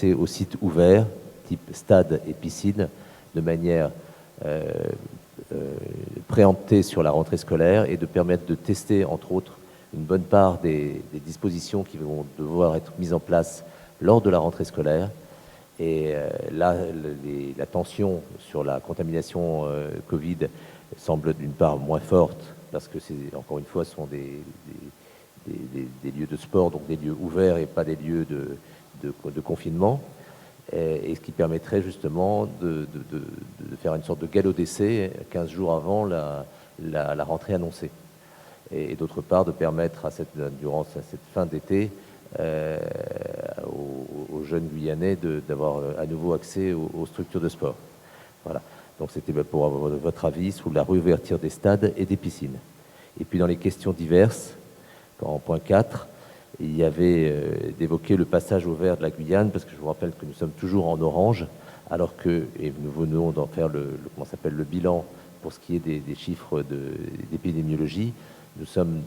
accès aux sites ouverts, type stade et piscine, de manière préemptée sur la rentrée scolaire et de permettre de tester, entre autres, une bonne part des dispositions qui vont devoir être mises en place lors de la rentrée scolaire. Et là, la tension sur la contamination Covid semble d'une part moins forte, parce que, encore une fois, ce sont des lieux de sport, donc des lieux ouverts et pas des lieux de confinement, et ce qui permettrait justement de faire une sorte de galop d'essai 15 jours avant la rentrée annoncée. Et d'autre part, de permettre durant cette fin d'été aux jeunes Guyanais d'avoir à nouveau accès aux structures de sport. Voilà. Donc c'était pour votre avis sur la réouverture des stades et des piscines. Et puis dans les questions diverses, en point 4, il y avait d'évoquer le passage au vert de la Guyane, parce que je vous rappelle que nous sommes toujours en orange, alors que, et nous venons d'en faire le bilan pour ce qui est des chiffres d'épidémiologie, nous sommes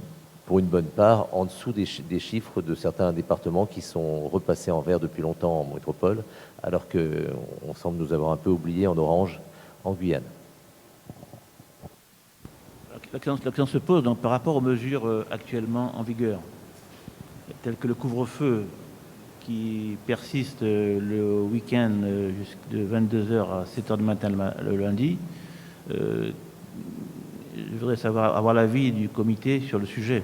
pour une bonne part en dessous des chiffres de certains départements qui sont repassés en vert depuis longtemps en métropole, alors qu'on semble nous avoir un peu oublié en orange en Guyane. La question se pose donc par rapport aux mesures actuellement en vigueur, telles que le couvre-feu qui persiste le week-end de 22h à 7h du matin le lundi. Je voudrais avoir l'avis du comité sur le sujet.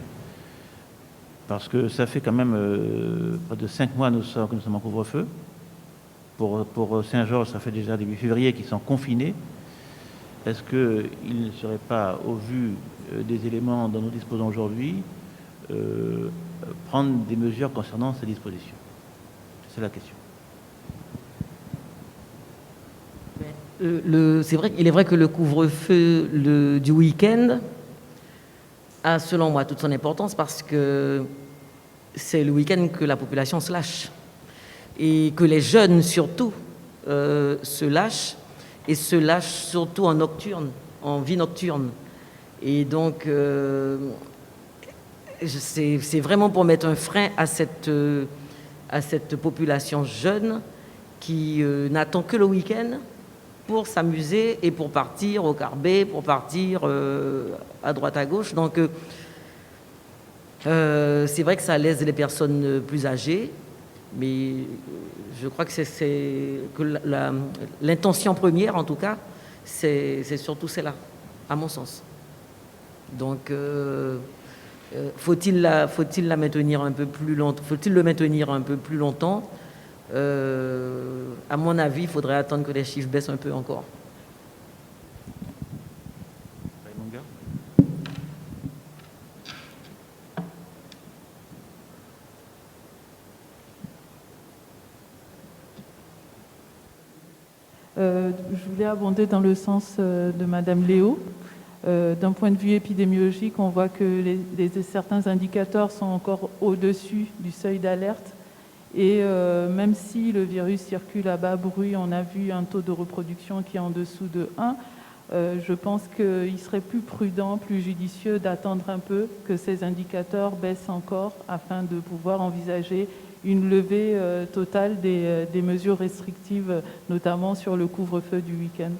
Parce que ça fait quand même près de 5 mois que nous sommes en couvre-feu. Pour Saint-Georges, ça fait déjà début février qu'ils sont confinés. Est-ce qu'il ne serait pas, au vu des éléments dont nous disposons aujourd'hui, prendre des mesures concernant ces dispositions? C'est la question. Il est vrai que le couvre-feu du week-end a, selon moi, toute son importance parce que c'est le week-end que la population se lâche et que les jeunes, surtout, se lâchent et se lâchent surtout en nocturne, en vie nocturne. Et donc, c'est vraiment pour mettre un frein à cette population jeune qui n'attend que le week-end pour s'amuser et pour partir au Carbet, pour partir à droite à gauche. Donc, c'est vrai que ça lèse les personnes plus âgées, mais je crois que l'intention première, en tout cas, c'est surtout celle-là, à mon sens. Donc, faut-il la maintenir un peu plus longtemps? Faut-il le maintenir un peu plus longtemps? À mon avis, il faudrait attendre que les chiffres baissent un peu encore. Je voulais abonder dans le sens de Madame Léo. D'un point de vue épidémiologique, on voit que certains indicateurs sont encore au-dessus du seuil d'alerte. Et même si le virus circule à bas bruit, on a vu un taux de reproduction qui est en dessous de 1. Je pense qu'il serait plus prudent, plus judicieux d'attendre un peu que ces indicateurs baissent encore afin de pouvoir envisager une levée totale des mesures restrictives, notamment sur le couvre-feu du week-end.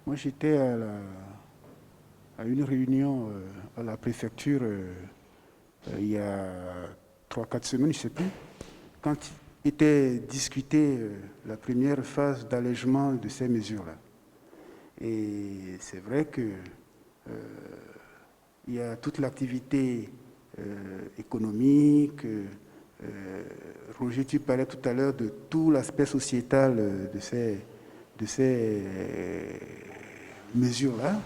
Moi, j'étais à une réunion à la préfecture il y a 3-4 semaines, je ne sais plus, quand était discutée la première phase d'allègement de ces mesures-là. Et c'est vrai que il y a toute l'activité économique. Roger, tu parlais tout à l'heure de tout l'aspect sociétal de ces mesures-là.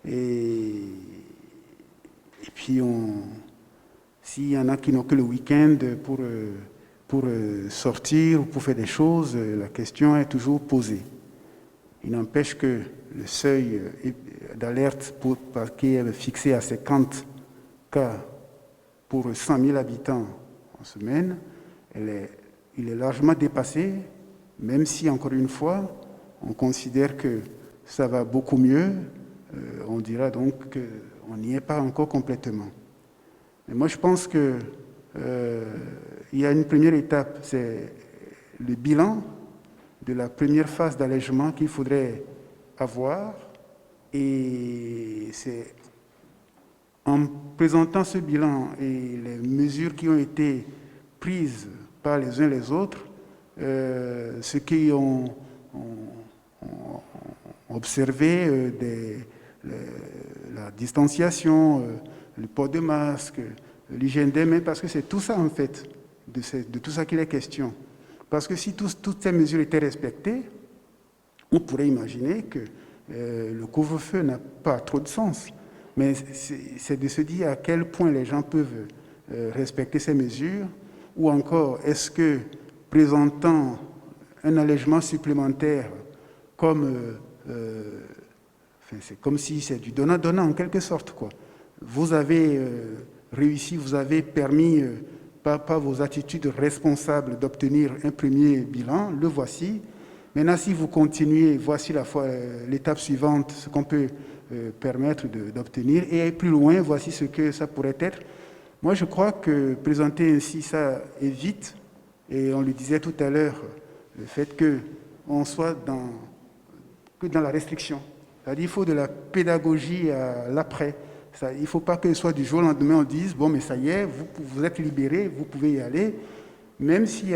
Et puis, s'il y en a qui n'ont que le week-end pour sortir ou pour faire des choses, la question est toujours posée. Il n'empêche que le seuil d'alerte qui est fixé à 50 cas pour 100 000 habitants en semaine, il est largement dépassé, même si, encore une fois, on considère que ça va beaucoup mieux on dira donc qu'on n'y est pas encore complètement. Mais moi, je pense qu'il y a une première étape, c'est le bilan de la première phase d'allègement qu'il faudrait avoir. Et c'est en présentant ce bilan et les mesures qui ont été prises par les uns les autres, ceux qui ont observé la distanciation, le port de masque, l'hygiène des mains, parce que c'est tout ça en fait, de tout ça qu'il est question. Parce que si toutes ces mesures étaient respectées, on pourrait imaginer que le couvre-feu n'a pas trop de sens. Mais c'est de se dire à quel point les gens peuvent respecter ces mesures, ou encore est-ce que présentant un allègement supplémentaire comme c'est comme si c'est du donnant-donnant en quelque sorte, quoi. Vous avez réussi, vous avez permis par vos attitudes responsables d'obtenir un premier bilan, le voici. Maintenant, si vous continuez, voici l'étape suivante, ce qu'on peut permettre d'obtenir, et plus loin, voici ce que ça pourrait être. Moi, je crois que présenter ainsi, ça évite, et on le disait tout à l'heure, le fait qu'on soit que dans la restriction. C'est-à-dire qu'il faut de la pédagogie à l'après. Il ne faut pas que ce soit du jour au lendemain, on dise, bon, mais ça y est, vous êtes libérés, vous pouvez y aller, même si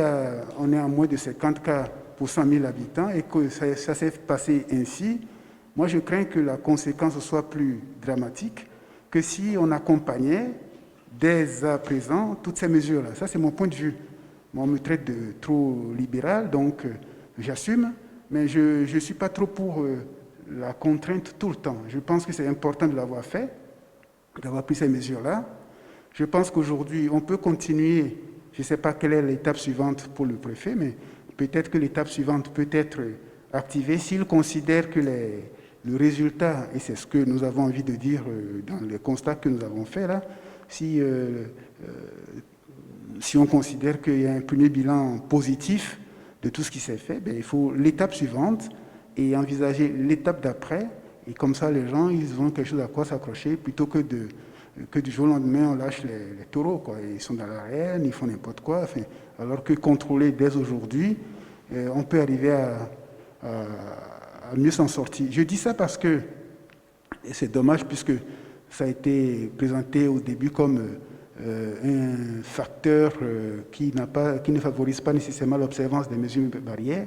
on est à moins de 50 cas pour 100 000 habitants et que ça s'est passé ainsi. Moi, je crains que la conséquence soit plus dramatique que si on accompagnait dès à présent toutes ces mesures-là. Ça, c'est mon point de vue. Moi, on me traite de trop libéral, donc j'assume, mais je ne suis pas trop pour la contrainte tout le temps. Je pense que c'est important de l'avoir fait, d'avoir pris ces mesures-là. Je pense qu'aujourd'hui, on peut continuer. Je ne sais pas quelle est l'étape suivante pour le préfet, mais peut-être que l'étape suivante peut être activée s'il considère que le résultat, et c'est ce que nous avons envie de dire dans les constats que nous avons faits là, si on considère qu'il y a un premier bilan positif de tout ce qui s'est fait, il faut l'étape suivante et envisager l'étape d'après. Et comme ça, les gens, ils ont quelque chose à quoi s'accrocher plutôt que du jour au lendemain, on lâche les taureaux, quoi. Ils sont dans l'arène, ils font n'importe quoi. Enfin, alors que contrôler dès aujourd'hui, on peut arriver à mieux s'en sortir. Je dis ça parce que c'est dommage puisque ça a été présenté au début comme un facteur qui ne favorise pas nécessairement l'observance des mesures barrières,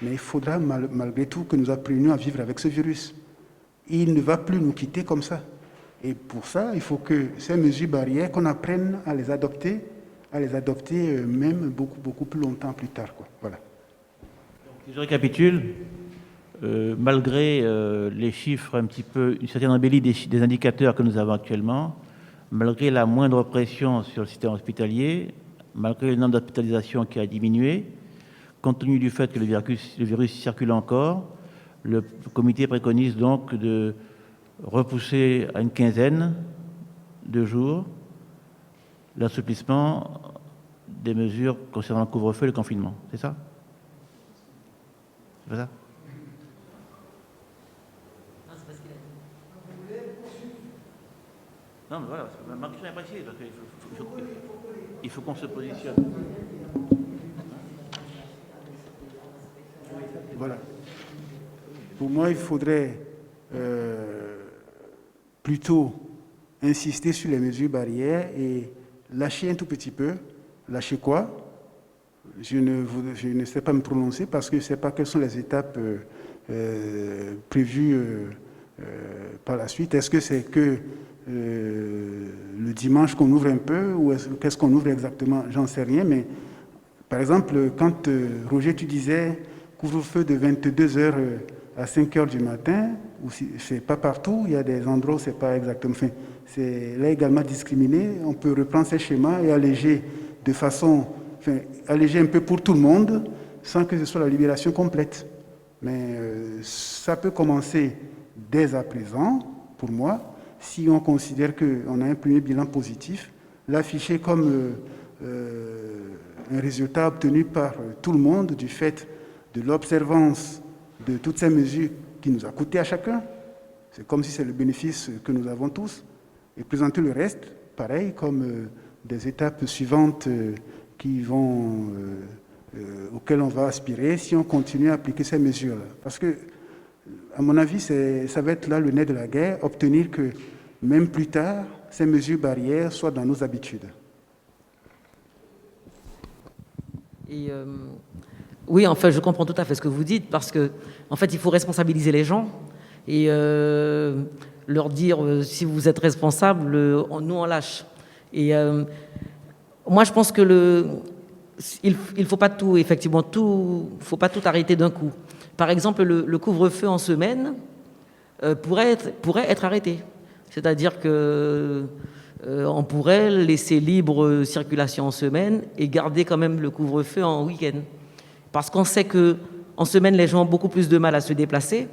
mais il faudra malgré tout que nous apprenions à vivre avec ce virus. Il ne va plus nous quitter comme ça. Et pour ça, il faut que ces mesures barrières, qu'on apprenne à les adopter même beaucoup plus longtemps plus tard, quoi. Voilà. Donc, je récapitule. Malgré les chiffres un petit peu, une certaine embellie des indicateurs que nous avons actuellement, malgré la moindre pression sur le système hospitalier, malgré le nombre d'hospitalisations qui a diminué, compte tenu du fait que le virus circule encore, le comité préconise donc de repousser à une quinzaine de jours l'assouplissement des mesures concernant le couvre-feu et le confinement. C'est ça? C'est pas ça? Non, mais voilà, ma question est précise, parce qu'il faut qu'on se positionne. Voilà. Pour moi, il faudrait plutôt insister sur les mesures barrières et lâcher un tout petit peu. Lâcher quoi? Je ne sais pas me prononcer parce que je ne sais pas quelles sont les étapes prévues par la suite. Est-ce que c'est que le dimanche qu'on ouvre un peu ou qu'est-ce qu'on ouvre exactement? J'en sais rien, mais par exemple, quand Roger, tu disais couvre-feu de 22h à 5h du matin, ou si, c'est pas partout, il y a des endroits où c'est pas exactement. Enfin, c'est là également discriminé. On peut reprendre ces schémas et alléger de façon, alléger un peu pour tout le monde, sans que ce soit la libération complète. Mais ça peut commencer dès à présent, pour moi, si on considère qu'on a un premier bilan positif, l'afficher comme un résultat obtenu par tout le monde du fait de l'observance de toutes ces mesures qui nous a coûté à chacun. C'est comme si c'est le bénéfice que nous avons tous. Et présenter le reste, pareil, comme des étapes suivantes auxquelles on va aspirer si on continue à appliquer ces mesures-là. Parce que, à mon avis, ça va être là le nerf de la guerre, obtenir que, même plus tard, ces mesures barrières soient dans nos habitudes. Et oui, enfin, je comprends tout à fait ce que vous dites, parce que, en fait, il faut responsabiliser les gens et leur dire si vous êtes responsable, nous on lâche. Et moi, je pense que il faut pas tout, effectivement, faut pas tout arrêter d'un coup. Par exemple, le couvre-feu en semaine pourrait être arrêté. C'est-à-dire que on pourrait laisser libre circulation en semaine et garder quand même le couvre-feu en week-end. Parce qu'on sait qu'en semaine, les gens ont beaucoup plus de mal à se déplacer.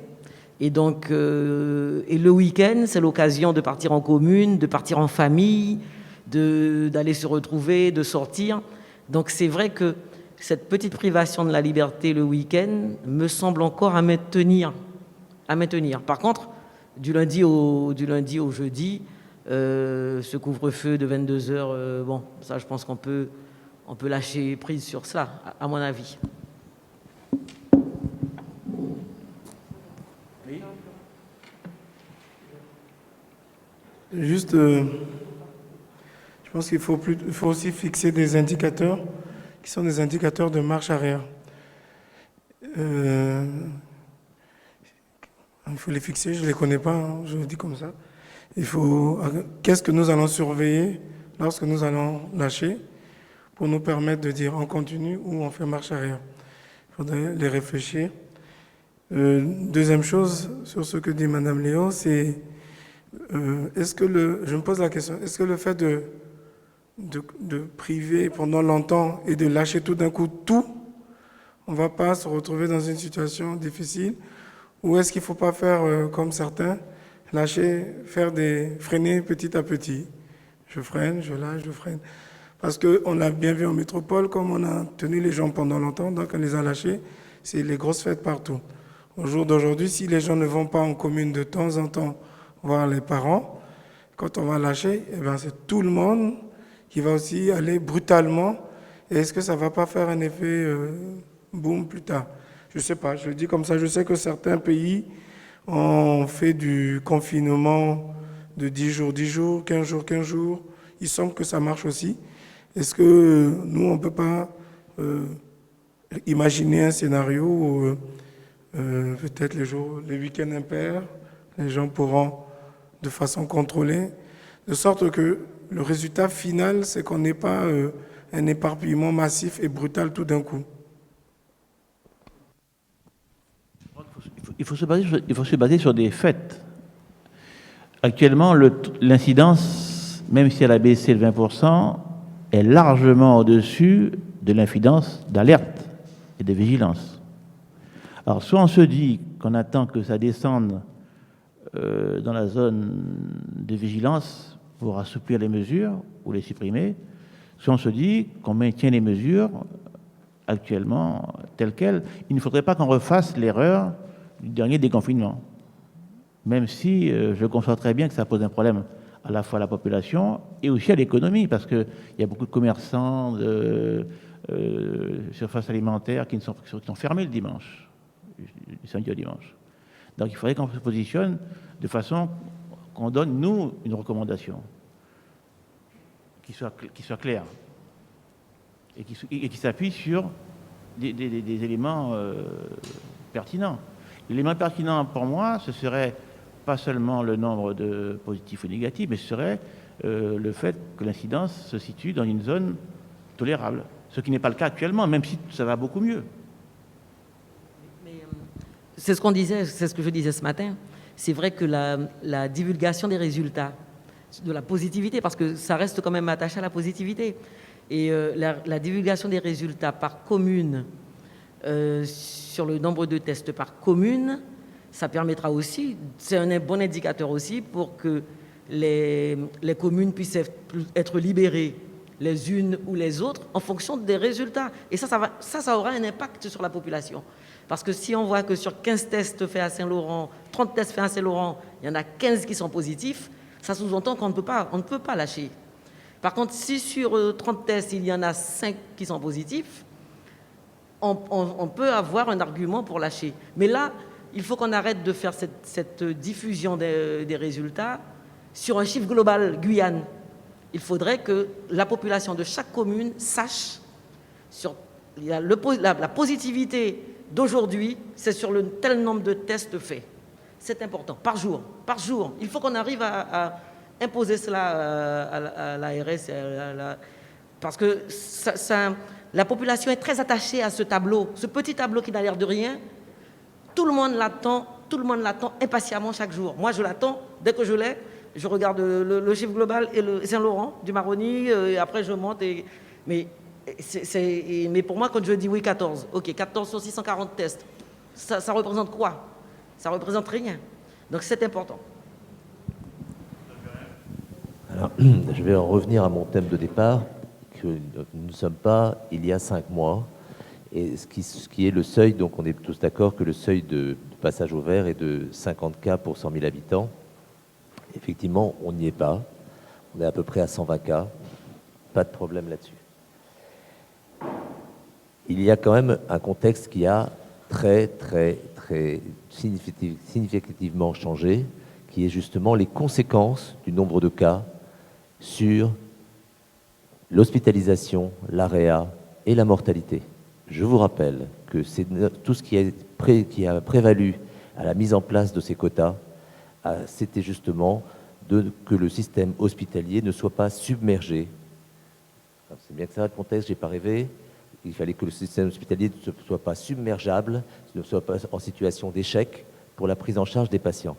Et donc, et le week-end, c'est l'occasion de partir en commune, de partir en famille, d'aller se retrouver, de sortir. Donc c'est vrai que cette petite privation de la liberté le week-end me semble encore à maintenir. Par contre, du lundi au jeudi, ce couvre-feu de 22h, bon, ça je pense qu'on peut lâcher prise sur cela, à mon avis. Juste, je pense qu'il faut aussi fixer des indicateurs qui sont des indicateurs de marche arrière. Il faut les fixer, je ne les connais pas, hein, je le dis comme ça. Qu'est-ce que nous allons surveiller lorsque nous allons lâcher pour nous permettre de dire on continue ou on fait marche arrière. Il faudrait les réfléchir. Deuxième chose, sur ce que dit Madame Léo, c'est je me pose la question, est-ce que le fait de priver pendant longtemps et de lâcher tout d'un coup tout, on ne va pas se retrouver dans une situation difficile, ou est-ce qu'il ne faut pas faire comme certains, lâcher, freiner petit à petit. Je freine, je lâche, je freine. Parce qu'on l'a bien vu en métropole, comme on a tenu les gens pendant longtemps, donc on les a lâchés, c'est les grosses fêtes partout. Au jour d'aujourd'hui, si les gens ne vont pas en commune de temps en temps voir les parents, quand on va lâcher, eh ben c'est tout le monde qui va aussi aller brutalement. Et est-ce que ça ne va pas faire un effet boom plus tard? Je ne sais pas, je le dis comme ça. Je sais que certains pays ont fait du confinement de 10 jours, 15 jours. Il semble que ça marche aussi. Est-ce que nous, on ne peut pas imaginer un scénario où peut-être les week-ends impairs, les gens pourront de façon contrôlée, de sorte que le résultat final, c'est qu'on n'ait pas un éparpillement massif et brutal tout d'un coup. Il faut se baser sur des faits. Actuellement, l'incidence, même si elle a baissé de 20%, est largement au-dessus de l'incidence d'alerte et de vigilance. Alors, soit on se dit qu'on attend que ça descende dans la zone de vigilance pour assouplir les mesures ou les supprimer, soit on se dit qu'on maintient les mesures actuellement telles quelles. Il ne faudrait pas qu'on refasse l'erreur du dernier déconfinement, même si je conçois très bien que ça pose un problème à la fois à la population et aussi à l'économie, parce qu'il y a beaucoup de commerçants de surfaces alimentaires qui sont fermés le dimanche, du samedi au dimanche. Donc il faudrait qu'on se positionne de façon qu'on donne, nous, une recommandation qui soit claire et qui s'appuie sur des éléments pertinents. L'élément pertinent pour moi, ce serait pas seulement le nombre de positifs ou négatifs, mais ce serait le fait que l'incidence se situe dans une zone tolérable, ce qui n'est pas le cas actuellement, même si ça va beaucoup mieux. C'est ce que je disais ce matin. C'est vrai que la divulgation des résultats, de la positivité, parce que ça reste quand même attaché à la positivité, et la divulgation des résultats par commune, sur le nombre de tests par commune, ça permettra aussi, c'est un bon indicateur aussi pour que les communes puissent être libérées les unes ou les autres en fonction des résultats. Et ça aura un impact sur la population. Parce que si on voit que sur 15 tests faits à Saint-Laurent, 30 tests faits à Saint-Laurent, il y en a 15 qui sont positifs, ça sous-entend qu'on ne peut pas lâcher. Par contre, si sur 30 tests, il y en a 5 qui sont positifs, on peut avoir un argument pour lâcher. Mais là, il faut qu'on arrête de faire cette diffusion des résultats sur un chiffre global Guyane. Il faudrait que la population de chaque commune sache sur la positivité d'aujourd'hui, c'est sur le tel nombre de tests faits. C'est important, par jour. Il faut qu'on arrive à imposer cela à l'ARS, parce que la population est très attachée à ce tableau, ce petit tableau qui n'a l'air de rien. Tout le monde l'attend impatiemment chaque jour. Moi, je l'attends, dès que je l'ai, je regarde le chiffre global et le Saint-Laurent, du Maroni, et après je monte. Mais pour moi, quand je dis oui, 14, ok, 14 sur 640 tests, ça représente quoi? Ça ne représente rien. Donc c'est important. Alors, je vais en revenir à mon thème de départ, que nous ne sommes pas il y a 5 mois, et ce qui est le seuil, donc on est tous d'accord que le seuil de passage au vert est de 50 cas pour 100 000 habitants. Effectivement, on n'y est pas. On est à peu près à 120 cas. Pas de problème là-dessus. Il y a quand même un contexte qui a très significativement changé, qui est justement les conséquences du nombre de cas sur l'hospitalisation, l'AREA et la mortalité. Je vous rappelle que c'est tout ce qui a prévalu à la mise en place de ces quotas, c'était justement que le système hospitalier ne soit pas submergé. C'est bien que ça, le contexte, j'ai pas rêvé. Il fallait que le système hospitalier ne soit pas submergeable, ne soit pas en situation d'échec pour la prise en charge des patients.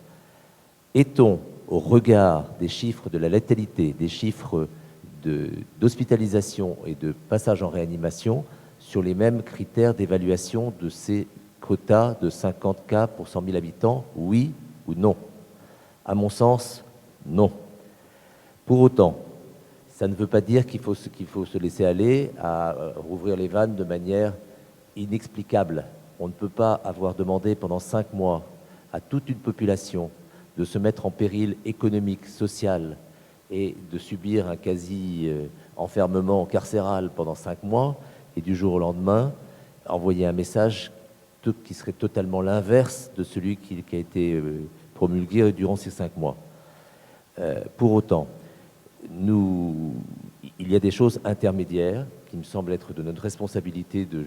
Est-on, au regard des chiffres de la létalité, des chiffres d'hospitalisation et de passage en réanimation, sur les mêmes critères d'évaluation de ces quotas de 50 cas pour 100 000 habitants, oui ou non? À mon sens, non. Pour autant, ça ne veut pas dire qu'il faut se laisser aller à rouvrir les vannes de manière inexplicable. On ne peut pas avoir demandé pendant 5 mois à toute une population de se mettre en péril économique, social et de subir un quasi-enfermement carcéral pendant 5 mois et du jour au lendemain envoyer un message qui serait totalement l'inverse de celui qui a été promulgué durant ces 5 mois. Pour autant, il y a des choses intermédiaires qui me semblent être de notre responsabilité de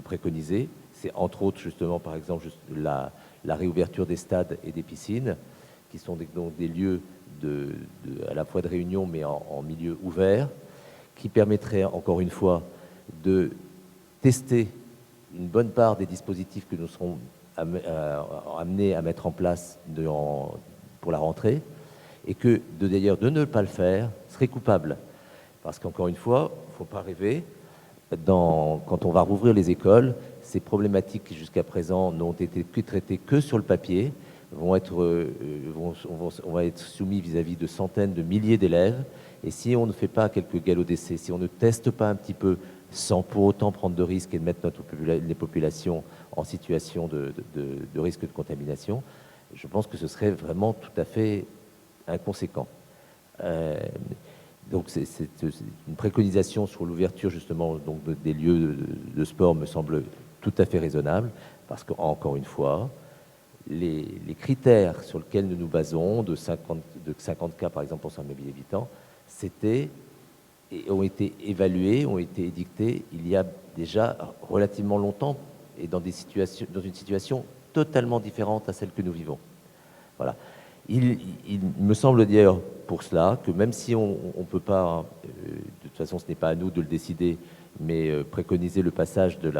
préconiser. C'est entre autres justement, par exemple, la réouverture des stades et des piscines, qui sont donc des lieux à la fois de réunion, mais en milieu ouvert, qui permettraient encore une fois de tester une bonne part des dispositifs que nous serons amenés à mettre en place pour la rentrée, et que d'ailleurs de ne pas le faire serait coupable. Parce qu'encore une fois, il ne faut pas rêver, quand on va rouvrir les écoles, ces problématiques qui jusqu'à présent n'ont été traitées que sur le papier on va être soumis vis-à-vis de centaines de milliers d'élèves, et si on ne fait pas quelques galops d'essai, si on ne teste pas un petit peu sans pour autant prendre de risques et de mettre les populations en situation de risque de contamination, je pense que ce serait vraiment tout à fait inconséquent. Donc c'est une préconisation sur l'ouverture justement donc, des lieux de sport me semble tout à fait raisonnable, parce qu'encore une fois, les critères sur lesquels nous nous basons, de 50 cas par exemple pour 100 000 habitants, ont été évalués, ont été édictés il y a déjà relativement longtemps et dans une situation totalement différente à celle que nous vivons. Voilà. Il me semble d'ailleurs pour cela que même si on ne peut pas, de toute façon ce n'est pas à nous de le décider, mais préconiser le passage du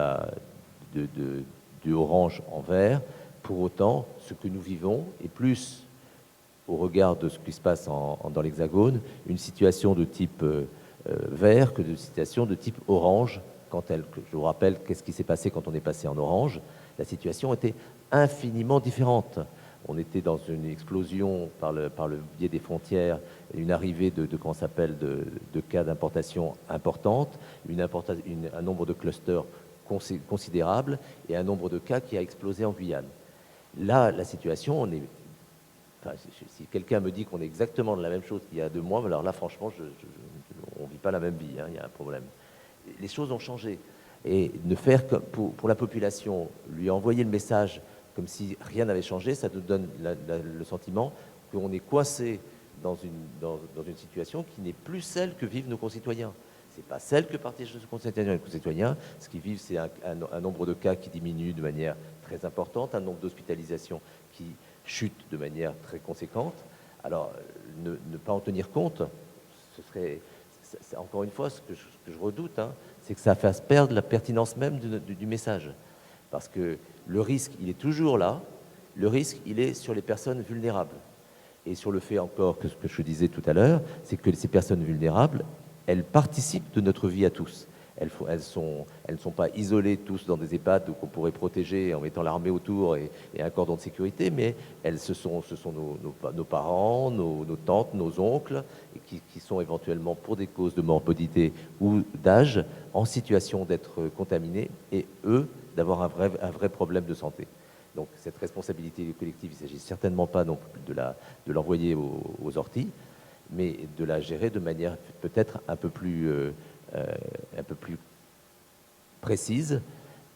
orange en vert, pour autant ce que nous vivons est plus, au regard de ce qui se passe dans l'Hexagone, une situation de type vert que de situation de type orange. Je vous rappelle qu'est-ce qui s'est passé quand on est passé en orange. La situation était infiniment différente. On était dans une explosion par le biais des frontières, une arrivée de cas d'importation importante, un nombre de clusters considérable et un nombre de cas qui a explosé en Guyane. Là, la situation, enfin, si quelqu'un me dit qu'on est exactement de la même chose qu'il y a 2 mois, alors là, franchement, on ne vit pas la même vie, hein, il y a un problème. Les choses ont changé. Et ne faire que pour la population, lui envoyer le message comme si rien n'avait changé, ça nous donne le sentiment qu'on est coincé dans une situation qui n'est plus celle que vivent nos concitoyens. Ce n'est pas celle que partagent nos concitoyens et concitoyens. Ce qu'ils vivent, c'est un nombre de cas qui diminue de manière très importante, un nombre d'hospitalisations qui chute de manière très conséquente. Alors, ne pas en tenir compte, ce serait, encore une fois, ce que je redoute, hein, c'est que ça fasse perdre la pertinence même du message. Parce que le risque, il est toujours là. Le risque, il est sur les personnes vulnérables. Et sur le fait encore que ce que je disais tout à l'heure, c'est que ces personnes vulnérables, elles participent de notre vie à tous. Elles ne sont pas isolées tous dans des EHPAD qu'on pourrait protéger en mettant l'armée autour et un cordon de sécurité, mais ce sont nos parents, nos tantes, nos oncles, qui sont éventuellement pour des causes de morbidité ou d'âge en situation d'être contaminés et eux d'avoir un vrai problème de santé. Donc cette responsabilité collective, il ne s'agit certainement pas donc de l'envoyer aux orties, mais de la gérer de manière peut-être un peu plus précise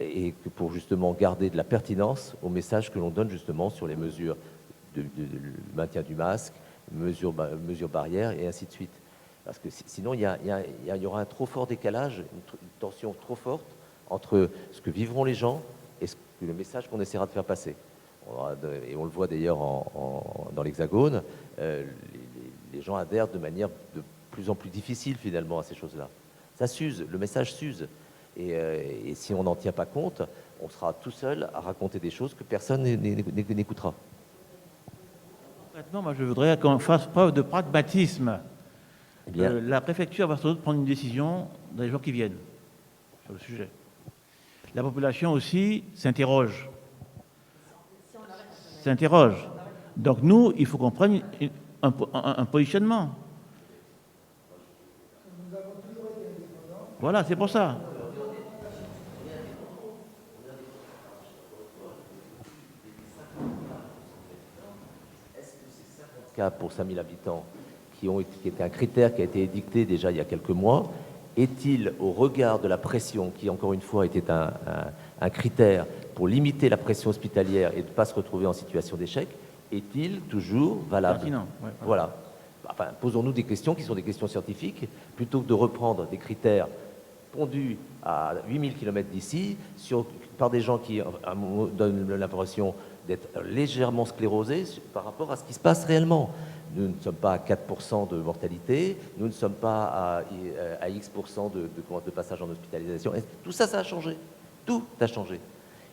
et que pour justement garder de la pertinence au message que l'on donne justement sur les mesures de maintien du masque, mesures barrières et ainsi de suite. Parce que sinon, il y aura un trop fort décalage, une tension trop forte entre ce que vivront les gens et le message qu'on essaiera de faire passer. Et on le voit d'ailleurs dans l'Hexagone, les gens adhèrent de manière de plus en plus difficile finalement à ces choses-là. Ça s'use, le message s'use. Et si on n'en tient pas compte, on sera tout seul à raconter des choses que personne n'écoutera. Maintenant, moi, je voudrais qu'on fasse preuve de pragmatisme. Eh bien, la préfecture va sans doute prendre une décision dans les jours qui viennent sur le sujet. La population aussi s'interroge. Donc nous, il faut qu'on prenne un positionnement. Voilà, c'est pour ça. Cas pour 5000 habitants, qui était un critère qui a été édicté déjà il y a quelques mois, est-il, au regard de la pression, qui encore une fois était un critère pour limiter la pression hospitalière et de ne pas se retrouver en situation d'échec, est-il toujours valable? Pertinent, ouais. Voilà. Enfin, posons-nous des questions qui sont des questions scientifiques, plutôt que de reprendre des critères pondus à 8000 km d'ici, par des gens qui donnent l'impression d'être légèrement sclérosés par rapport à ce qui se passe réellement. Nous ne sommes pas à 4% de mortalité, nous ne sommes pas à X% de passage en hospitalisation. Tout ça, ça a changé. Tout a changé.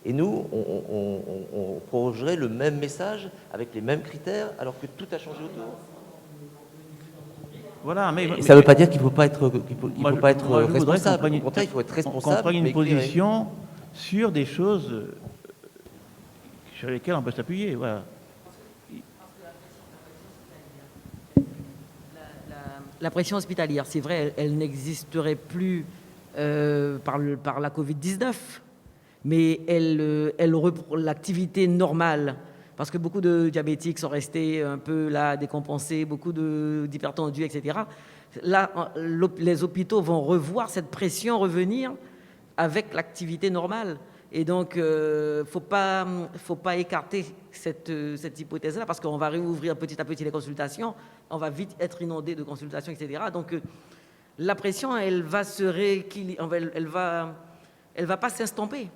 Et nous, on prorogerait le même message avec les mêmes critères alors que tout a changé autour. Voilà, mais ça ne veut pas dire qu'il ne faut pas être, responsable. Au contraire, il faut être responsable. Qu'on prenne une position sur des choses sur lesquelles on peut s'appuyer. Voilà. La pression hospitalière, c'est vrai, elle n'existerait plus par la Covid-19, mais elle reprend l'activité normale. Parce que beaucoup de diabétiques sont restés un peu là, décompensés, beaucoup d'hypertendus, etc. Là, les hôpitaux vont revoir cette pression revenir avec l'activité normale. Et donc, faut pas écarter cette hypothèse-là, parce qu'on va réouvrir petit à petit les consultations, on va vite être inondé de consultations, etc. Donc, la pression, elle va se rééquilibrer, elle va pas s'estomper.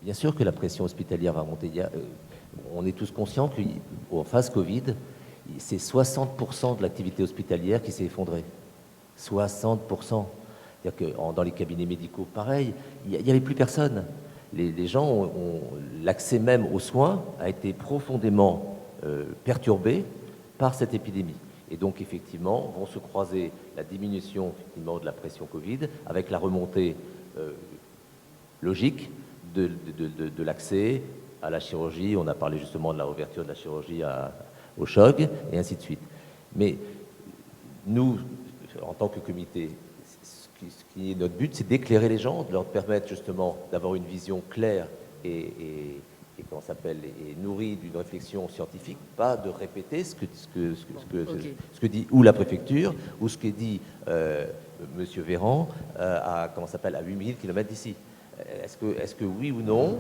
Bien sûr que la pression hospitalière va monter. On est tous conscients qu'en phase Covid, c'est 60% de l'activité hospitalière qui s'est effondrée. 60%. C'est-à-dire que dans les cabinets médicaux, pareil, il n'y avait plus personne. Les gens, l'accès même aux soins a été profondément perturbé par cette épidémie. Et donc, effectivement, vont se croiser la diminution effectivement, de la pression Covid avec la remontée logique de l'accès à la chirurgie. On a parlé justement de la réouverture de la chirurgie au CHOG, et ainsi de suite. Mais nous, en tant que comité, ce qui est notre but, c'est d'éclairer les gens, de leur permettre justement d'avoir une vision claire et comment ça s'appelle, et nourrie d'une réflexion scientifique, pas de répéter ce que dit ou la préfecture ou ce que dit Monsieur Véran à 8000 km d'ici. Est-ce que oui ou non,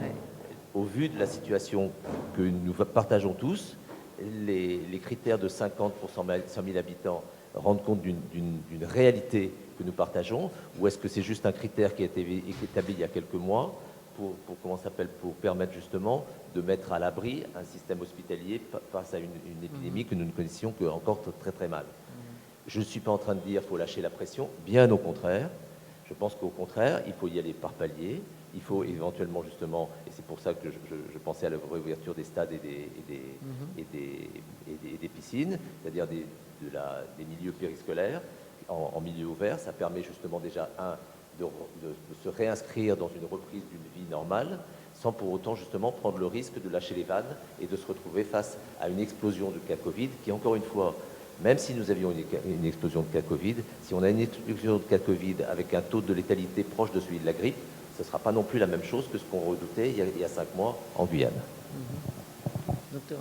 au vu de la situation que nous partageons tous, les critères de 50 pour 100 000 habitants rendent compte d'une réalité que nous partageons, ou est-ce que c'est juste un critère qui a été établi il y a quelques mois pour permettre justement de mettre à l'abri un système hospitalier face à une épidémie que nous ne connaissions qu'encore très très mal. Je ne suis pas en train de dire qu'il faut lâcher la pression, bien au contraire. Je pense qu'au contraire, il faut y aller par paliers. Il faut éventuellement justement, et c'est pour ça que je pensais à la réouverture des stades et des piscines, c'est-à-dire des milieux périscolaires en milieu ouvert. Ça permet justement déjà, de se réinscrire dans une reprise d'une vie normale, sans pour autant justement prendre le risque de lâcher les vannes et de se retrouver face à une explosion de cas Covid qui, encore une fois, même si nous avions une explosion de cas Covid, si on a une explosion de cas Covid avec un taux de létalité proche de celui de la grippe, ce ne sera pas non plus la même chose que ce qu'on redoutait il y a 5 mois en Guyane. Docteur.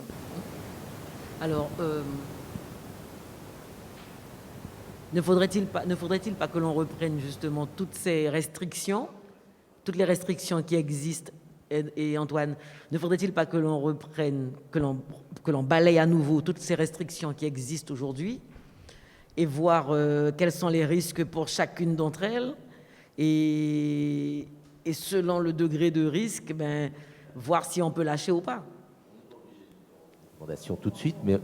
Alors, ne faudrait-il pas que l'on reprenne justement toutes ces restrictions, toutes les restrictions qui existent, et Antoine, ne faudrait-il pas que l'on reprenne, que l'on balaye à nouveau toutes ces restrictions qui existent aujourd'hui et voir quels sont les risques pour chacune d'entre elles et selon le degré de risque, voir si on peut lâcher ou pas. Tout de suite, mais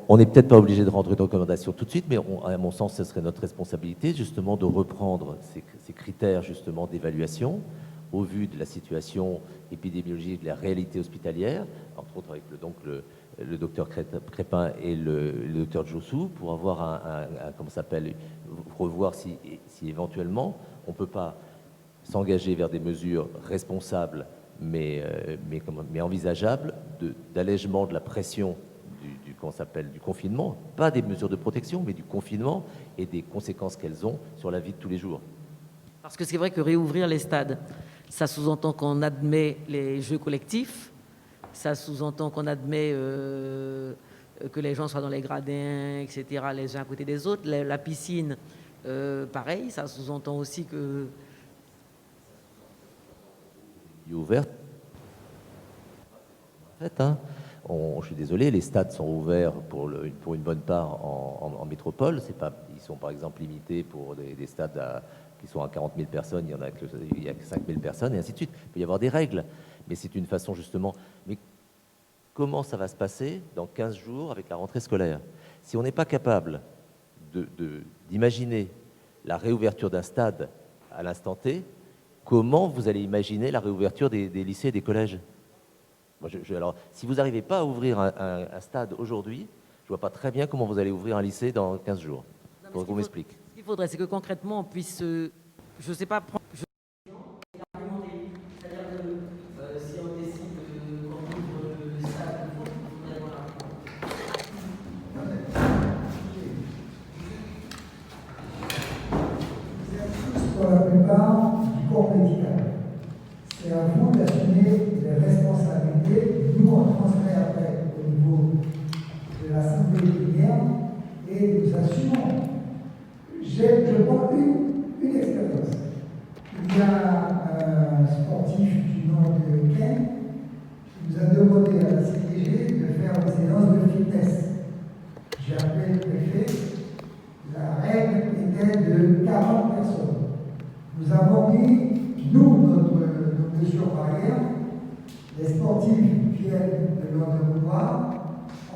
on n'est peut-être pas obligé de rendre une recommandation tout de suite, mais à mon sens, ce serait notre responsabilité justement de reprendre ces critères justement d'évaluation au vu de la situation épidémiologique, de la réalité hospitalière, entre autres avec le docteur Crépin et le docteur Jossou, pour avoir revoir si éventuellement on ne peut pas s'engager vers des mesures responsables mais envisageables d'allègement de la pression du confinement, pas des mesures de protection, mais du confinement et des conséquences qu'elles ont sur la vie de tous les jours. Parce que c'est vrai que réouvrir les stades, ça sous-entend qu'on admet les jeux collectifs, ça sous-entend qu'on admet que les gens soient dans les gradins, etc., les uns à côté des autres. La piscine, pareil, ça sous-entend aussi que... Ouverte. En fait, je suis désolé, les stades sont ouverts pour une bonne part en métropole. Ils sont par exemple limités pour des stades qui sont à 40 000 personnes, il y a que 5 000 personnes, et ainsi de suite. Il peut y avoir des règles, mais c'est une façon justement... Mais comment ça va se passer dans 15 jours avec la rentrée scolaire? Si on n'est pas capable d'imaginer la réouverture d'un stade à l'instant T, comment vous allez imaginer la réouverture des lycées et des collèges? Alors, si vous n'arrivez pas à ouvrir un stade aujourd'hui, je ne vois pas très bien comment vous allez ouvrir un lycée dans 15 jours. Pour qu'on m'explique. Ce qu'il faudrait, c'est que concrètement, on puisse, je ne sais pas, prendre... C'est-à-dire que si on décide qu'on ouvre le stade, il faudrait avoir Vous êtes tous pour la plupart du corps médical. C'est à vous d'assumer les responsabilités. Nous, on transmet après au niveau de la santé plénière et nous assumons. Je prends une expérience. Il y a un sportif du nom de Ken qui nous a demandé à la CDG de faire une séance de fitness. J'ai appelé le préfet. La règle était de 40 personnes. Nous avons mis, nos mesures barrières, les sportifs viennent de l'endroit,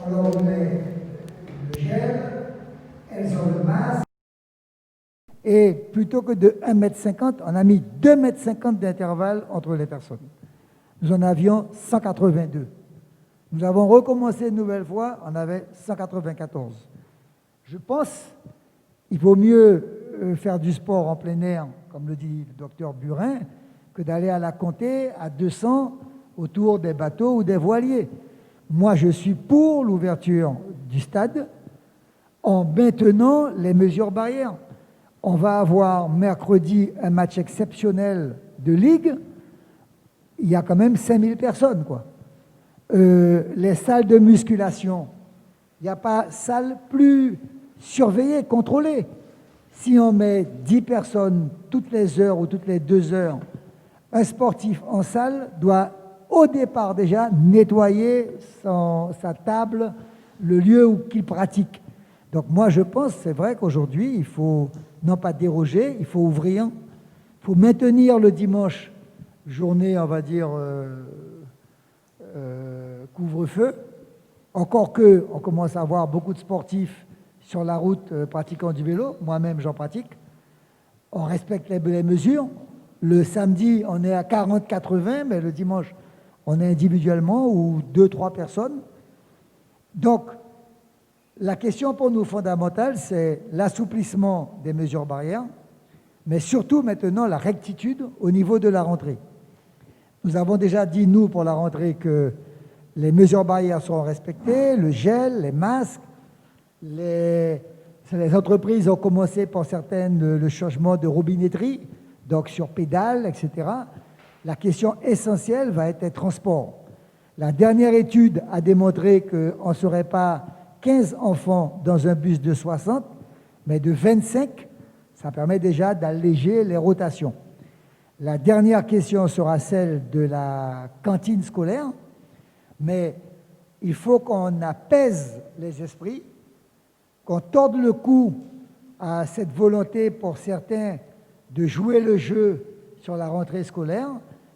on leur met le gel, elles ont le masque. Et plutôt que de 1,50 m, on a mis 2,50 m d'intervalle entre les personnes. Nous en avions 182. Nous avons recommencé une nouvelle fois, on avait 194. Je pense qu'il vaut mieux faire du sport en plein air, comme le dit le docteur Burin, que d'aller à la compter à 200 autour des bateaux ou des voiliers. Moi, je suis pour l'ouverture du stade en maintenant les mesures barrières. On va avoir mercredi un match exceptionnel de ligue. Il y a quand même 5000 personnes, quoi. Les salles de musculation, il n'y a pas salle plus surveillée, contrôlée. Si on met 10 personnes toutes les heures ou toutes les 2 heures, un sportif en salle doit au départ déjà nettoyer sa table, le lieu où qu'il pratique. Donc moi je pense, c'est vrai qu'aujourd'hui il faut non pas déroger, il faut ouvrir, il faut maintenir le dimanche journée, on va dire, couvre-feu. Encore que on commence à avoir beaucoup de sportifs sur la route pratiquant du vélo, moi-même j'en pratique. On respecte les mesures. Le samedi, on est à 40-80, mais le dimanche, on est individuellement ou 2-3 personnes. Donc, la question pour nous fondamentale, c'est l'assouplissement des mesures barrières, mais surtout maintenant la rectitude au niveau de la rentrée. Nous avons déjà dit, nous, pour la rentrée, que les mesures barrières seront respectées, le gel, les masques, les entreprises ont commencé pour certaines le changement de robinetterie, donc sur pédale, etc. La question essentielle va être les transports. La dernière étude a démontré qu'on ne serait pas 15 enfants dans un bus de 60, mais de 25. Ça permet déjà d'alléger les rotations. La dernière question sera celle de la cantine scolaire, mais il faut qu'on apaise les esprits, qu'on torde le cou à cette volonté pour certains de jouer le jeu sur la rentrée scolaire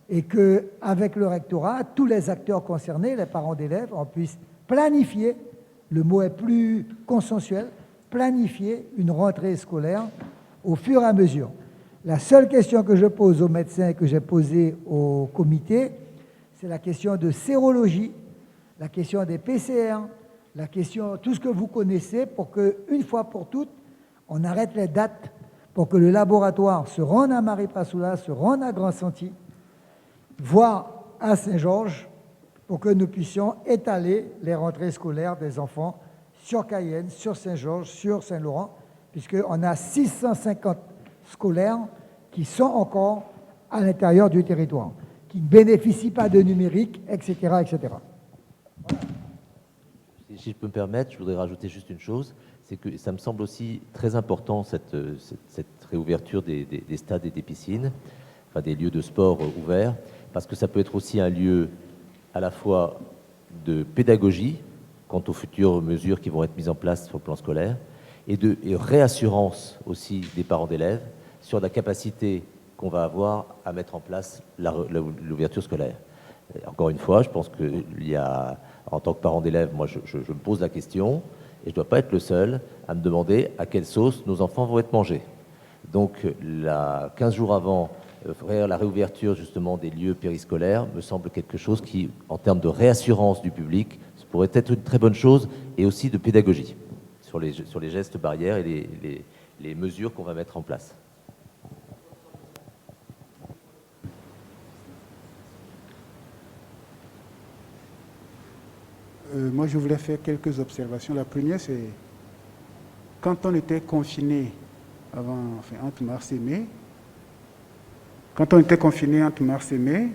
et qu'avec le rectorat, tous les acteurs concernés, les parents d'élèves, on puisse planifier, le mot est plus consensuel, planifier une rentrée scolaire au fur et à mesure. La seule question que je pose aux médecins et que j'ai posée au comité, c'est la question de sérologie, la question des PCR, la question, tout ce que vous connaissez, pour qu'une fois pour toutes, on arrête les dates, pour que le laboratoire se rende à Maripasoula, se rende à Grand-Sentier, voire à Saint-Georges, pour que nous puissions étaler les rentrées scolaires des enfants sur Cayenne, sur Saint-Georges, sur Saint-Laurent, puisqu'on a 650 scolaires qui sont encore à l'intérieur du territoire, qui ne bénéficient pas de numérique, etc., etc. Si je peux me permettre, je voudrais rajouter juste une chose, c'est que ça me semble aussi très important, cette réouverture des stades et des piscines, enfin des lieux de sport ouverts, parce que ça peut être aussi un lieu à la fois de pédagogie quant aux futures mesures qui vont être mises en place sur le plan scolaire, et de réassurance aussi des parents d'élèves sur la capacité qu'on va avoir à mettre en place l'ouverture scolaire. Et encore une fois, je pense qu'il y a, en tant que parent d'élève, moi je me pose la question, et je ne dois pas être le seul à me demander à quelle sauce nos enfants vont être mangés. Donc, 15 jours avant, la réouverture justement des lieux périscolaires me semble quelque chose qui, en termes de réassurance du public, pourrait être une très bonne chose, et aussi de pédagogie sur les gestes barrières et les mesures qu'on va mettre en place. Moi, je voulais faire quelques observations. La première, c'est quand on était confiné entre mars et mai,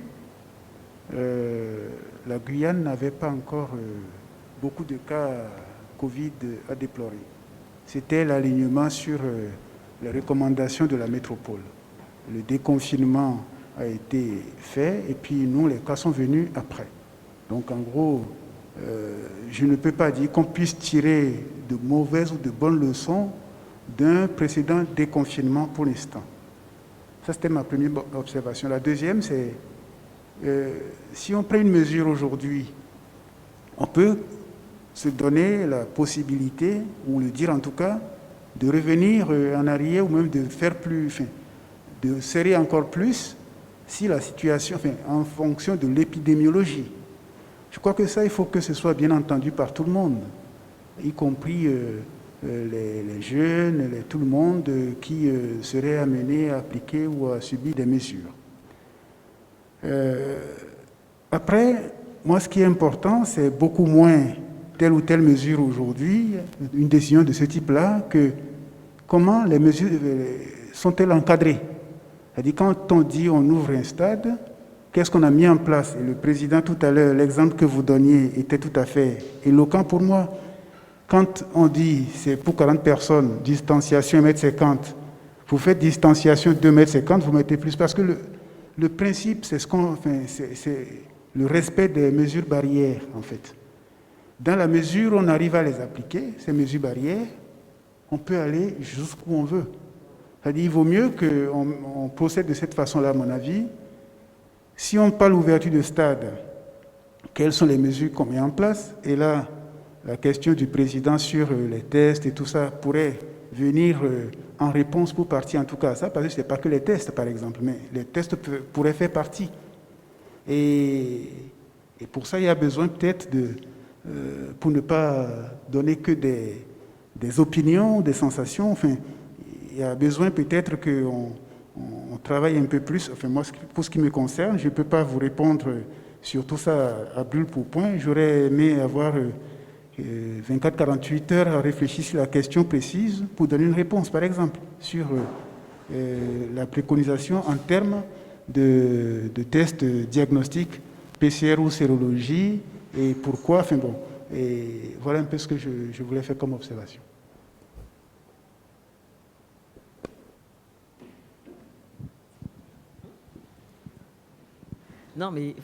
la Guyane n'avait pas encore beaucoup de cas Covid à déplorer. C'était l'alignement sur les recommandations de la métropole. Le déconfinement a été fait et puis nous, les cas sont venus après. Donc en gros, je ne peux pas dire qu'on puisse tirer de mauvaises ou de bonnes leçons d'un précédent déconfinement pour l'instant. Ça, c'était ma première observation. La deuxième, c'est si on prend une mesure aujourd'hui, on peut se donner la possibilité, ou le dire en tout cas, de revenir en arrière ou même de faire plus, de serrer encore plus si la situation, en fonction de l'épidémiologie. Je crois que ça, il faut que ce soit bien entendu par tout le monde, y compris les jeunes, tout le monde qui serait amené à appliquer ou à subir des mesures. Après, moi, ce qui est important, c'est beaucoup moins telle ou telle mesure aujourd'hui, une décision de ce type-là, que comment les mesures sont-elles encadrées? C'est-à-dire, quand on dit on ouvre un stade, qu'est-ce qu'on a mis en place? Et le président, tout à l'heure, l'exemple que vous donniez était tout à fait éloquent pour moi. Quand on dit c'est pour 40 personnes, distanciation 1,50 m, vous faites distanciation 2,50 m, vous mettez plus. Parce que le principe, c'est le respect des mesures barrières, en fait. Dans la mesure où on arrive à les appliquer, ces mesures barrières, on peut aller jusqu'où on veut. C'est-à-dire qu'il vaut mieux qu'on procède de cette façon-là, à mon avis. Si on parle d'ouverture de stade, quelles sont les mesures qu'on met en place? Et là, la question du président sur les tests et tout ça pourrait venir en réponse pour partie, en tout cas ça, parce que ce n'est pas que les tests, par exemple, mais les tests pourraient faire partie. Et pour ça, il y a besoin peut-être pour ne pas donner que des opinions, des sensations, enfin, il y a besoin peut-être qu'on travaille un peu plus. Enfin, moi, pour ce qui me concerne, je ne peux pas vous répondre sur tout ça à brûle pour point. J'aurais aimé avoir 24-48 heures à réfléchir sur la question précise pour donner une réponse, par exemple, sur la préconisation en termes de tests diagnostiques, PCR ou sérologie, et pourquoi, enfin bon, et voilà un peu ce que je voulais faire comme observation. Non, mais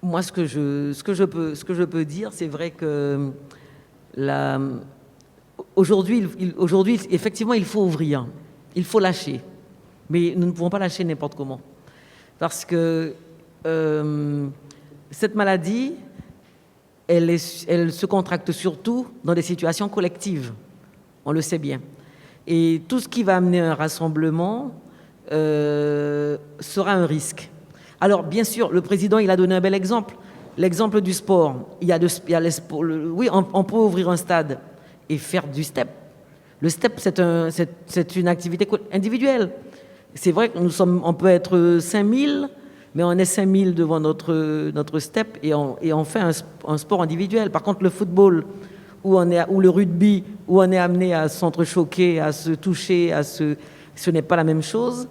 moi, ce que je peux dire, c'est vrai que aujourd'hui, effectivement, il faut ouvrir, il faut lâcher, mais nous ne pouvons pas lâcher n'importe comment, parce que cette maladie, elle se contracte surtout dans des situations collectives, on le sait bien, et tout ce qui va amener un rassemblement sera un risque. Alors, bien sûr, le président, il a donné un bel exemple. L'exemple du sport. Oui, on peut ouvrir un stade et faire du step. Le step, c'est une activité individuelle. C'est vrai on peut être 5000, mais on est 5000 devant notre step et on fait un sport individuel. Par contre, le football ou le rugby, où on est amené à s'entrechoquer, à se toucher, ce n'est pas la même chose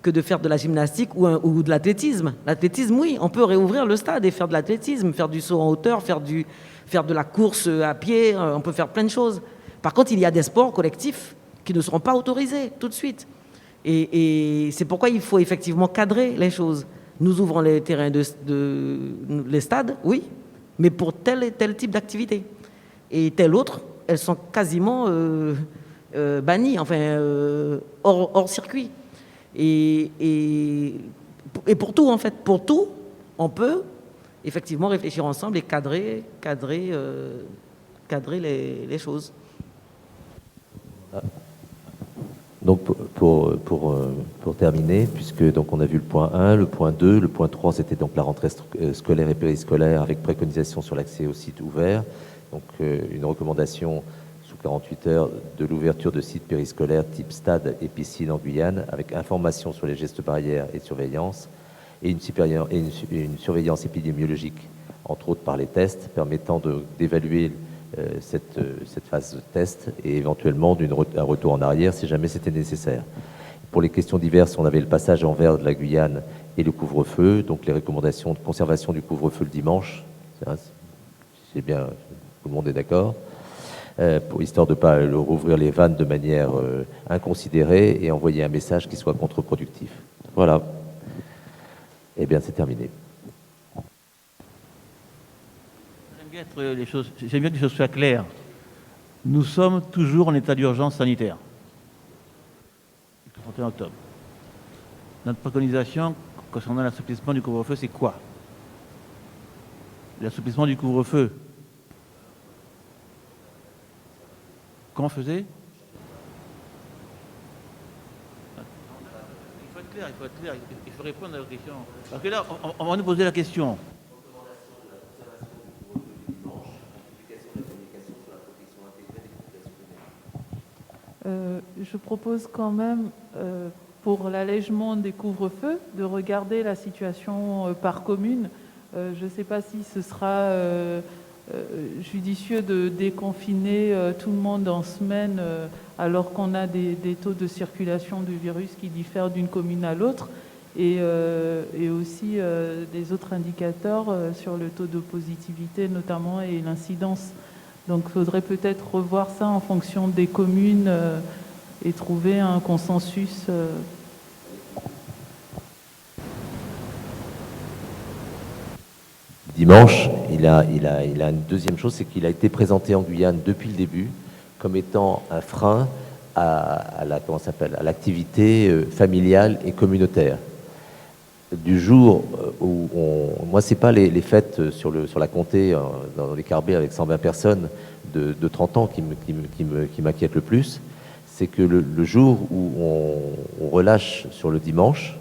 que de faire de la gymnastique ou de l'athlétisme. L'athlétisme, oui, on peut réouvrir le stade et faire de l'athlétisme, faire du saut en hauteur, faire de la course à pied, on peut faire plein de choses. Par contre, il y a des sports collectifs qui ne seront pas autorisés tout de suite. Et c'est pourquoi il faut effectivement cadrer les choses. Nous ouvrons les terrains les stades, oui, mais pour tel et tel type d'activité. Et tel autre, elles sont quasiment bannies, enfin hors circuit. Et pour tout, en fait, pour tout, on peut effectivement réfléchir ensemble et cadrer les choses. Donc pour terminer, puisque donc on a vu le point 1, le point 2, le point 3, c'était donc la rentrée scolaire et périscolaire avec préconisation sur l'accès au site ouvert. Donc une recommandation sous 48 heures de l'ouverture de sites périscolaires type stade et piscine en Guyane, avec information sur les gestes barrières et surveillance, et une surveillance épidémiologique, entre autres par les tests, permettant d'évaluer cette phase de test et éventuellement un retour en arrière si jamais c'était nécessaire. Pour les questions diverses, on avait le passage en vert de la Guyane et le couvre-feu, donc les recommandations de conservation du couvre-feu le dimanche, c'est bien, tout le monde est d'accord, histoire de ne pas rouvrir les vannes de manière inconsidérée et envoyer un message qui soit contre-productif. Voilà. Eh bien, c'est terminé. J'aime bien que les choses soient claires. Nous sommes toujours en état d'urgence sanitaire. Le 31 octobre. Notre préconisation concernant l'assouplissement du couvre-feu, c'est quoi? L'assouplissement du couvre-feu. Comment on faisait? Il faut être clair, il faut répondre à la question. Parce que là, on va nous poser la question. Je propose quand même, pour l'allègement des couvre-feux, de regarder la situation par commune. Je ne sais pas si ce sera judicieux de déconfiner tout le monde en semaine alors qu'on a des taux de circulation du virus qui diffèrent d'une commune à l'autre et aussi des autres indicateurs sur le taux de positivité notamment et l'incidence. Donc il faudrait peut-être revoir ça en fonction des communes et trouver un consensus. Dimanche, il a une deuxième chose, c'est qu'il a été présenté en Guyane depuis le début comme étant un frein à l'activité familiale et communautaire. Du jour où moi, c'est pas les fêtes sur la comté dans les Carbets avec 120 personnes de 30 ans qui m'inquiètent le plus, c'est que le jour où on relâche sur le dimanche,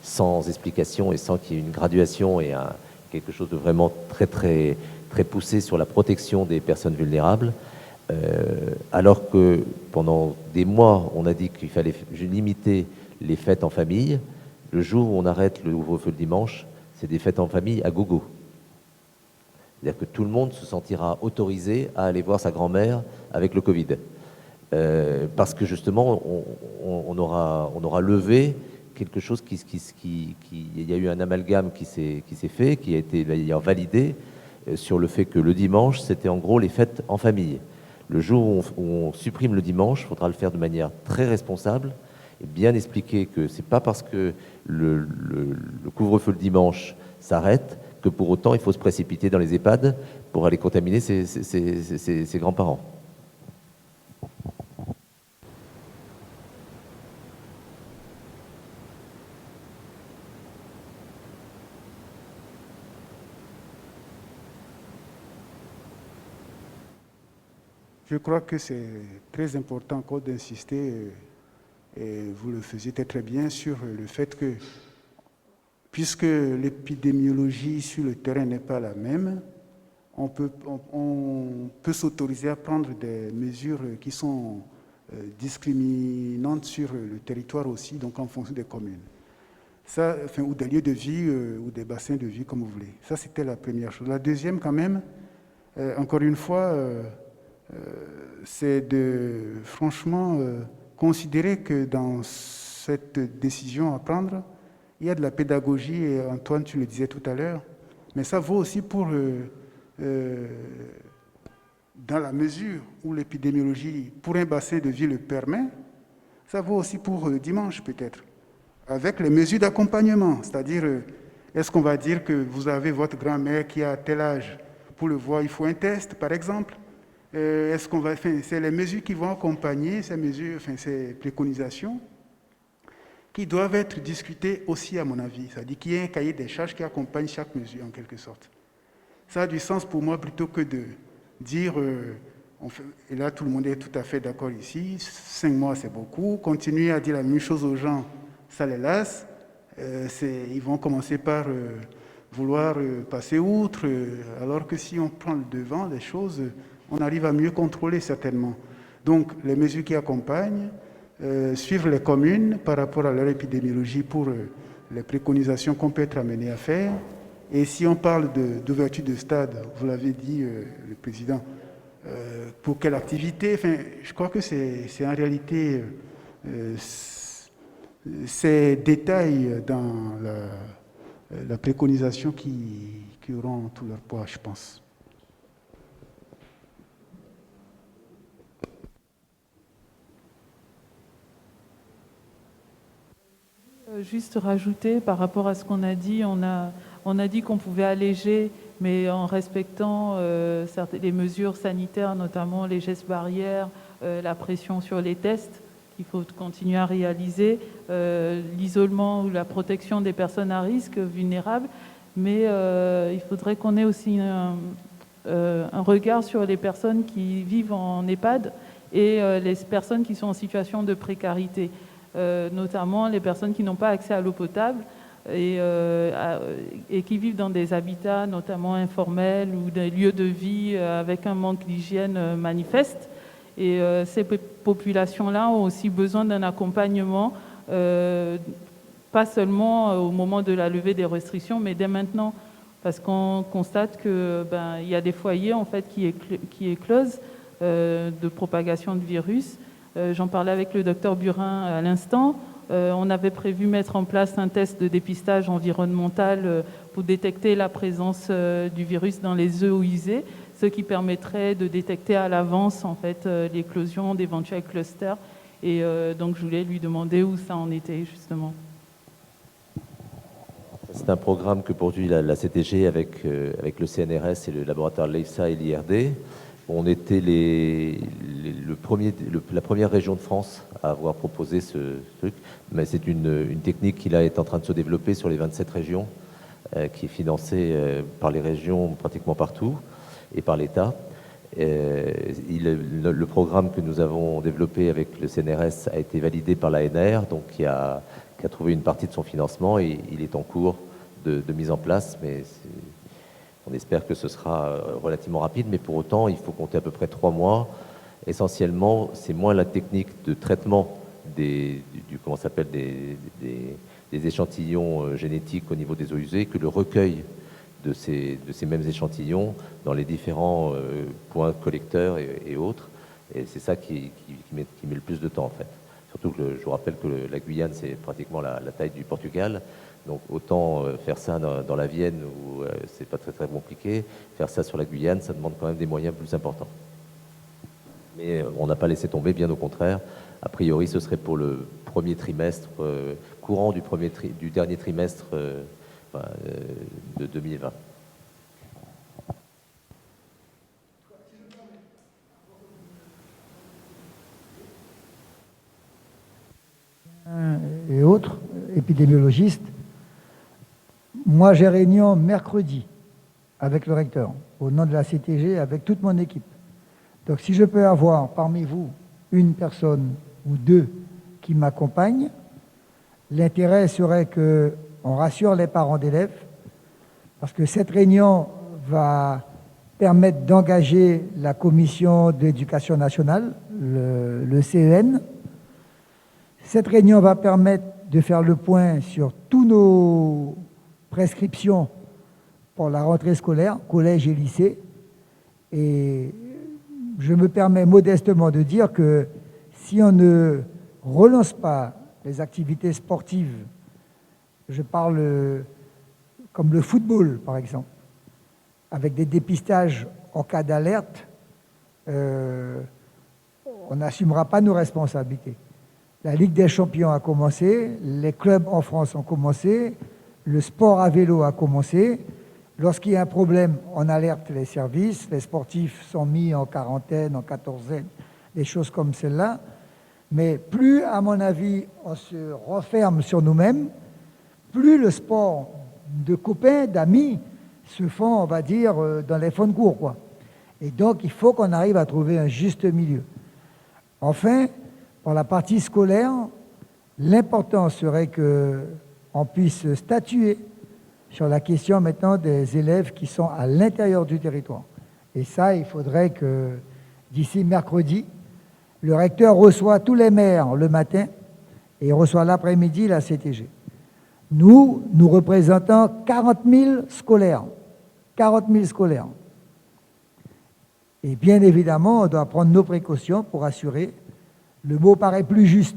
sans explication et sans qu'il y ait une graduation et quelque chose de vraiment très, très, très poussé sur la protection des personnes vulnérables, alors que pendant des mois, on a dit qu'il fallait limiter les fêtes en famille. Le jour où on arrête le ouvre-feu le dimanche, c'est des fêtes en famille à gogo. C'est-à-dire que tout le monde se sentira autorisé à aller voir sa grand-mère avec le Covid. Parce que justement, on aura levé quelque chose il y a eu un amalgame qui s'est fait, qui a été d'ailleurs validé sur le fait que le dimanche, c'était en gros les fêtes en famille. Le jour où on supprime le dimanche, il faudra le faire de manière très responsable et bien expliquer que c'est pas parce que le couvre-feu le dimanche s'arrête que pour autant il faut se précipiter dans les EHPAD pour aller contaminer ses grands-parents. Je crois que c'est très important encore d'insister, et vous le faisiez très bien, sur le fait que, puisque l'épidémiologie sur le terrain n'est pas la même, on peut s'autoriser à prendre des mesures qui sont discriminantes sur le territoire aussi, donc en fonction des communes. Ça, ou des lieux de vie, ou des bassins de vie, comme vous voulez. Ça, c'était la première chose. La deuxième, quand même, encore une fois, c'est de franchement considérer que dans cette décision à prendre, il y a de la pédagogie, et Antoine, tu le disais tout à l'heure, mais ça vaut aussi pour, dans la mesure où l'épidémiologie, pour un bassin de vie le permet, ça vaut aussi pour dimanche peut-être, avec les mesures d'accompagnement, c'est-à-dire, est-ce qu'on va dire que vous avez votre grand-mère qui a tel âge, pour le voir, il faut un test, par exemple. Est-ce qu'on va faire, c'est les mesures qui vont accompagner ces mesures, ces préconisations, qui doivent être discutées aussi, à mon avis. C'est-à-dire qu'il y ait un cahier des charges qui accompagne chaque mesure, en quelque sorte. Ça a du sens pour moi plutôt que de dire, et là tout le monde est tout à fait d'accord ici, 5 mois c'est beaucoup, continuer à dire la même chose aux gens, ça les lasse, ils vont commencer par vouloir passer outre, alors que si on prend le devant des choses, on arrive à mieux contrôler certainement. Donc, les mesures qui accompagnent, suivre les communes par rapport à leur épidémiologie pour les préconisations qu'on peut être amené à faire. Et si on parle d'ouverture de stade, vous l'avez dit, le président, pour quelle activité, je crois que c'est en réalité ces détails dans la préconisation qui auront tout leur poids, je pense. Juste rajouter par rapport à ce qu'on a dit, on a dit qu'on pouvait alléger, mais en respectant les mesures sanitaires, notamment les gestes barrières, la pression sur les tests qu'il faut continuer à réaliser, l'isolement ou la protection des personnes à risque vulnérables, mais il faudrait qu'on ait aussi un regard sur les personnes qui vivent en EHPAD et les personnes qui sont en situation de précarité. Notamment les personnes qui n'ont pas accès à l'eau potable et qui vivent dans des habitats notamment informels ou des lieux de vie avec un manque d'hygiène manifeste. Et ces populations-là ont aussi besoin d'un accompagnement, pas seulement au moment de la levée des restrictions, mais dès maintenant, parce qu'on constate que il y a des foyers en fait qui éclosent de propagation de virus. J'en parlais avec le docteur Burin à l'instant. On avait prévu mettre en place un test de dépistage environnemental pour détecter la présence du virus dans les eaux usées, ce qui permettrait de détecter à l'avance en fait l'éclosion d'éventuels clusters. Et donc je voulais lui demander où ça en était justement. C'est un programme que poursuit la CTG avec le CNRS et le laboratoire l'EFSA et l'IRD. On était la première région de France à avoir proposé ce truc, mais c'est une technique qui là est en train de se développer sur les 27 régions, qui est financée par les régions pratiquement partout et par l'État. Le programme que nous avons développé avec le CNRS a été validé par l'ANR, donc qui a trouvé une partie de son financement et il est en cours de mise en place, mais on espère que ce sera relativement rapide, mais pour autant, il faut compter à peu près 3 mois. Essentiellement, c'est moins la technique de traitement des échantillons génétiques au niveau des eaux usées que le recueil de ces mêmes échantillons dans les différents points collecteurs et autres. Et c'est ça qui met le plus de temps, en fait. Surtout que je vous rappelle que la Guyane, c'est pratiquement la taille du Portugal. Donc autant faire ça dans la Vienne où c'est pas très compliqué, faire ça sur la Guyane, ça demande quand même des moyens plus importants. Mais on n'a pas laissé tomber, bien au contraire. A priori, ce serait pour le premier trimestre, courant du dernier trimestre de 2020. Et autres épidémiologistes. Moi, j'ai réunion mercredi avec le recteur, au nom de la CTG, avec toute mon équipe. Donc, si je peux avoir parmi vous une personne ou 2 qui m'accompagnent, l'intérêt serait qu'on rassure les parents d'élèves, parce que cette réunion va permettre d'engager la commission d'éducation nationale, le CEN. Cette réunion va permettre de faire le point sur tous nos prescriptions pour la rentrée scolaire, collège et lycée. Et je me permets modestement de dire que si on ne relance pas les activités sportives, je parle comme le football par exemple, avec des dépistages en cas d'alerte, on n'assumera pas nos responsabilités. La Ligue des champions a commencé, les clubs en France ont commencé, le sport à vélo a commencé. Lorsqu'il y a un problème, on alerte les services, les sportifs sont mis en quarantaine, en quatorzaine, des choses comme celle-là. Mais plus, à mon avis, on se renferme sur nous-mêmes, plus le sport de copains, d'amis, se font, on va dire, dans les fonds de cours, quoi. Et donc, il faut qu'on arrive à trouver un juste milieu. Enfin, pour la partie scolaire, l'important serait qu'on puisse statuer sur la question maintenant des élèves qui sont à l'intérieur du territoire. Et ça, il faudrait que d'ici mercredi, le recteur reçoit tous les maires le matin et il reçoit l'après-midi la CTG. Nous représentons 40 000 scolaires. 40 000 scolaires. Et bien évidemment, on doit prendre nos précautions pour assurer, le mot paraît plus juste,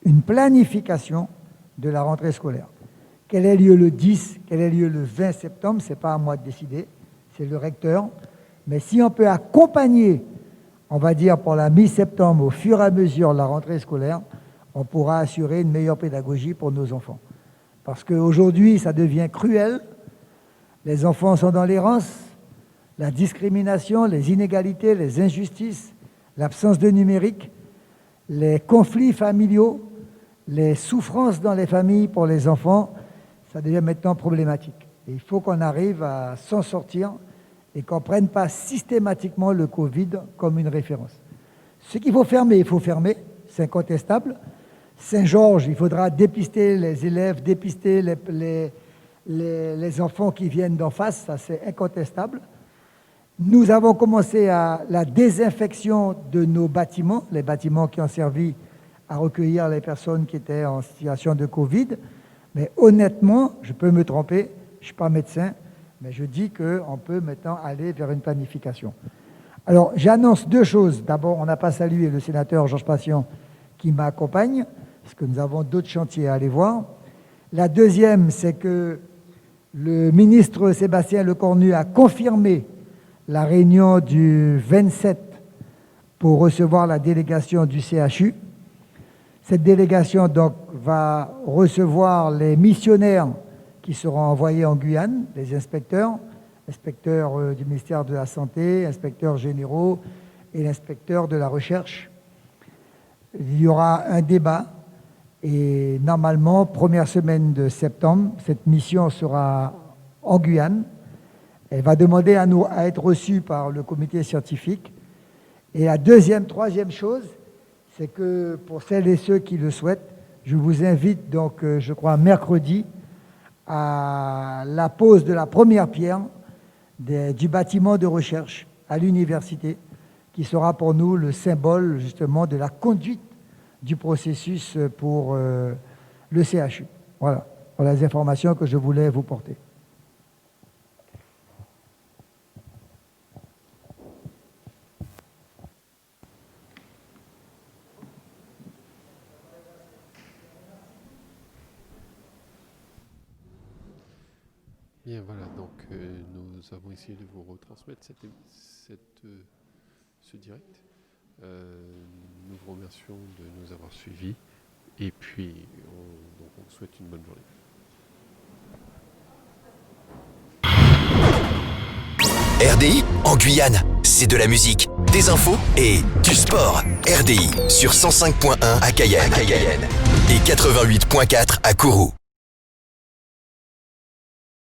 une planification de la rentrée scolaire. Qu'elle ait lieu le 10, qu'elle ait lieu le 20 septembre, ce n'est pas à moi de décider, c'est le recteur. Mais si on peut accompagner, on va dire pour la mi-septembre, au fur et à mesure de la rentrée scolaire, on pourra assurer une meilleure pédagogie pour nos enfants. Parce qu'aujourd'hui, ça devient cruel. Les enfants sont dans l'errance, la discrimination, les inégalités, les injustices, l'absence de numérique, les conflits familiaux, les souffrances dans les familles pour les enfants, ça devient maintenant problématique. Et il faut qu'on arrive à s'en sortir et qu'on ne prenne pas systématiquement le Covid comme une référence. Ce qu'il faut fermer, il faut fermer, c'est incontestable. Saint-Georges, il faudra dépister les élèves, dépister les enfants qui viennent d'en face, ça c'est incontestable. Nous avons commencé à la désinfection de nos bâtiments, les bâtiments qui ont servi à recueillir les personnes qui étaient en situation de Covid. Mais honnêtement, je peux me tromper, je ne suis pas médecin, Mais je dis qu'on peut maintenant aller vers une planification. Alors, j'annonce 2 choses. D'abord, on n'a pas salué le sénateur Georges Patient qui m'accompagne, parce que nous avons d'autres chantiers à aller voir. La deuxième, c'est que le ministre Sébastien Lecornu a confirmé la réunion du 27 pour recevoir la délégation du CHU. Cette délégation donc va recevoir les missionnaires qui seront envoyés en Guyane, les inspecteurs du ministère de la Santé, inspecteurs généraux et l'inspecteur de la recherche. Il y aura un débat et normalement, première semaine de septembre, cette mission sera en Guyane. Elle va demander à être reçue par le comité scientifique. Et la troisième chose, c'est que pour celles et ceux qui le souhaitent, je vous invite donc, je crois, mercredi, à la pose de la première pierre du bâtiment de recherche à l'université, qui sera pour nous le symbole justement de la conduite du processus pour le CHU. Voilà les informations que je voulais vous porter. Bien, voilà, donc nous avons essayé de vous retransmettre ce direct. Nous vous remercions de nous avoir suivis et puis on vous souhaite une bonne journée. RDI en Guyane, c'est de la musique, des infos et du sport. RDI sur 105.1 à Cayenne et 88.4 à Kourou.